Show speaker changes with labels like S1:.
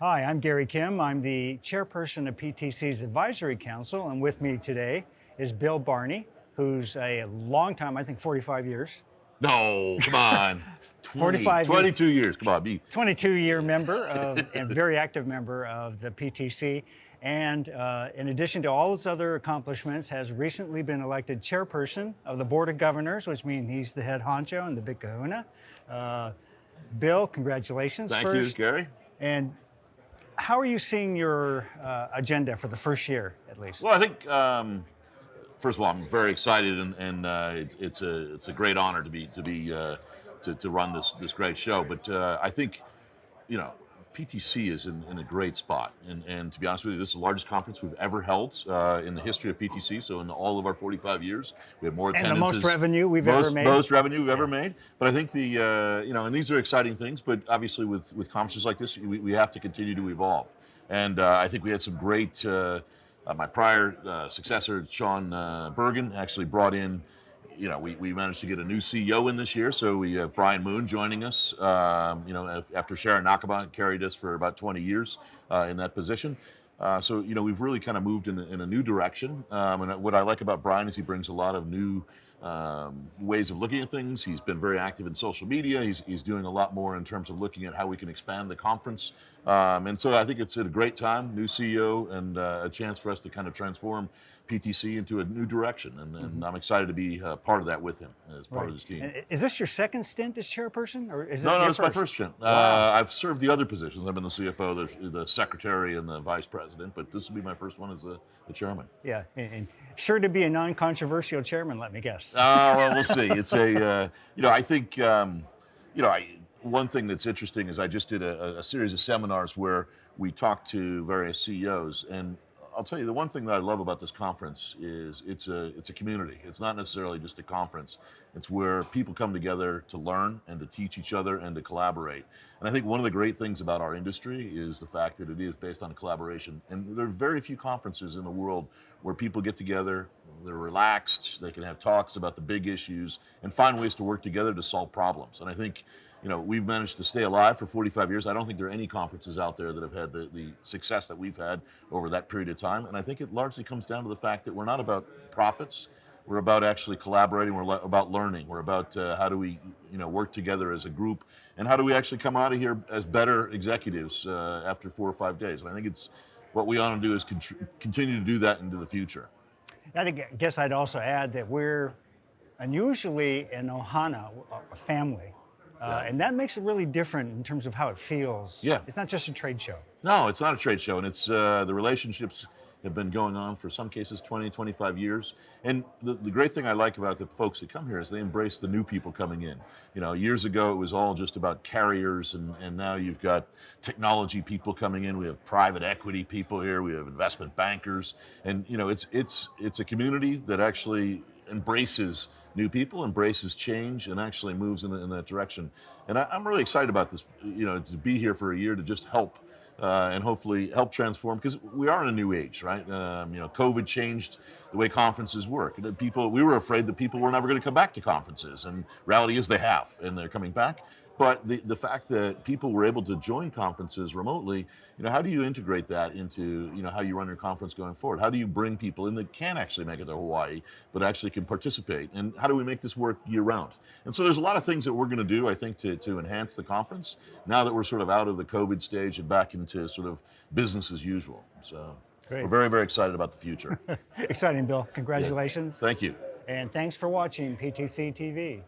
S1: Hi, I'm Gary Kim. I'm the chairperson of PTC's Advisory Council, and with me today is Bill Barney, who's a long time, I think 45 years.
S2: No, come on.
S1: 45
S2: 22 years, come on, be.
S1: 22-year member of, and very active member of the PTC. And in addition to all his other accomplishments, has recently been elected chairperson of the Board of Governors, which means he's the head honcho and the big kahuna. Bill, congratulations
S2: Thank
S1: first.
S2: you, Gary.
S1: And how are you seeing your agenda for the first year, at least?
S2: Well, I think first of all, I'm very excited, and it's a great honor to run this great show. But I think, PTC is in a great spot, and to be honest with you, this is the largest conference we've ever held in the history of PTC. So in all of our 45 years, we have more attendances.
S1: And the most revenue we've ever made.
S2: Most revenue we've ever made. But I think and these are exciting things. But obviously, with conferences like this, we have to continue to evolve. And I think we had some great. My prior successor, Sean Bergen, actually brought in. We managed to get a new CEO in this year, so we have Brian Moon joining us. After Sharon Nakaba carried us for about 20 years in that position. So we've really kind of moved in a new direction. And what I like about Brian is he brings a lot of new ways of looking at things. He's been very active in social media. He's doing a lot more in terms of looking at how we can expand the conference. And so I think it's at a great time, new CEO, and a chance for us to kind of transform PTC into a new direction. And I'm excited to be part of that with him as part of his team.
S1: And is this your second stint as chairperson? Or is
S2: No, it's
S1: my
S2: my first stint.
S1: Wow.
S2: I've served the other positions. I've been the CFO, the secretary, and the vice president, but this will be my first one as the chairman.
S1: Yeah, and sure to be a non-controversial chairman, let me guess.
S2: Well, we'll see. It's I think, one thing that's interesting is I just did a series of seminars where we talked to various CEOs, and I'll tell you, the one thing that I love about this conference is it's a community. It's not necessarily just a conference. It's where people come together to learn and to teach each other and to collaborate. And I think one of the great things about our industry is the fact that it is based on collaboration. And there are very few conferences in the world where people get together, they're relaxed, they can have talks about the big issues and find ways to work together to solve problems. And I think we've managed to stay alive for 45 years. I don't think there are any conferences out there that have had the success that we've had over that period of time. And I think it largely comes down to the fact that we're not about profits. We're about actually collaborating. We're about learning. We're about how do we, work together as a group, and how do we actually come out of here as better executives after 4 or 5 days. And I think it's what we want to do is continue to do that into the future.
S1: I guess I'd also add that we're unusually in Ohana, a family. And that makes it really different in terms of how it feels.
S2: Yeah.
S1: It's not just a trade show.
S2: No, it's not a trade show. And it's the relationships have been going on for some cases 20, 25 years. And the great thing I like about the folks that come here is they embrace the new people coming in. Years ago it was all just about carriers, and now you've got technology people coming in. We have private equity people here. We have investment bankers. And it's a community that actually embraces new people, embraces change, and actually moves in that direction. And I'm really excited about this, to be here for a year to just help and hopefully help transform, because we are in a new age, right? COVID changed the way conferences work. We were afraid that people were never going to come back to conferences, and reality is they have, and they're coming back. But the fact that people were able to join conferences remotely, how do you integrate that into, how you run your conference going forward? How do you bring people in that can actually make it to Hawaii, but actually can participate? And how do we make this work year round? And so there's a lot of things that we're going to do, I think, to enhance the conference now that we're sort of out of the COVID stage and back into sort of business as usual. So
S1: Great.
S2: We're very, very excited about the future.
S1: Exciting, Bill. Congratulations.
S2: Yeah. Thank you.
S1: And thanks for watching PTC TV.